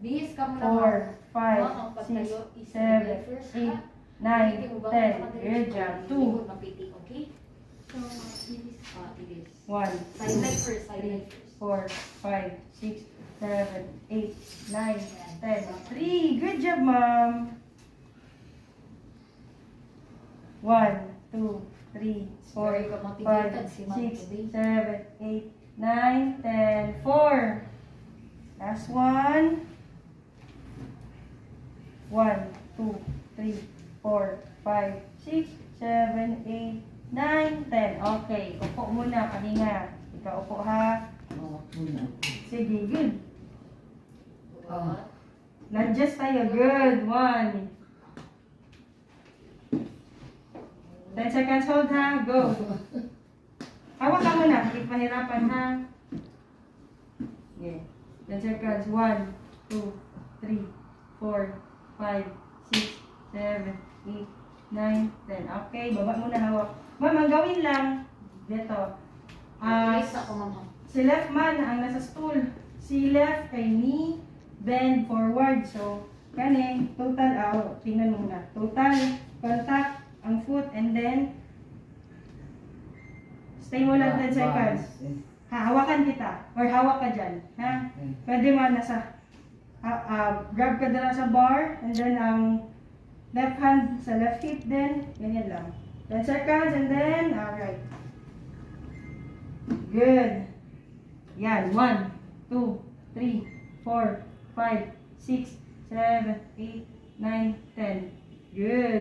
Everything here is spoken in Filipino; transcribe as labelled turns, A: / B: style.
A: Bihis ka mo
B: 4, 5,
A: ang
B: 6,
A: pagtayo is
B: 7,
A: first
B: 8,
A: ha.
B: 9, 10. Good job. 2,
A: Mapitik, okay?
C: So, bihis.
A: Bihis.
B: 1,
A: Side leg first, side
B: 3,
A: leg first.
B: 4, 5, 6, 7, 8, 9, 10. 3. Good job, ma'am. 1, 2, 3, 4, 5, 6, 7, 8, 9, 10. 4. Last one. 1, 2, 3, 4, 5, 6, 7, 8, 9, 10. Okay, upo muna, pahinga. Ikaw upo ha. Sige, good. Nag-adjust tayo. Good. 1. 10 seconds hold ha. Go. Hawak ka muna. Hindi pahirapan ha. Yeah. 10 seconds. 1, 2, 3, 4, 5, 6, 7, 8, 9, 10. Okay, baba muna hawak. Ma'am, ang gawin lang, dito.
A: Release ako, mama.
B: Si left man ang nasa stool. Si left kay knee, bend forward. So, kani, total, tingnan muna. Total, contact, ang foot, and then, stay mo lang 10 seconds. Ha, hawakan kita. Or hawak ka dyan. Ha? Pwede mo nasa, grab ka dala sa bar, and then ang left hand sa left hip din. Ganyan lang. 10 seconds, and then, alright. Good. Yan. 1, 2, 3, 4, 5, 6, 7, 8, 9, 10. Good.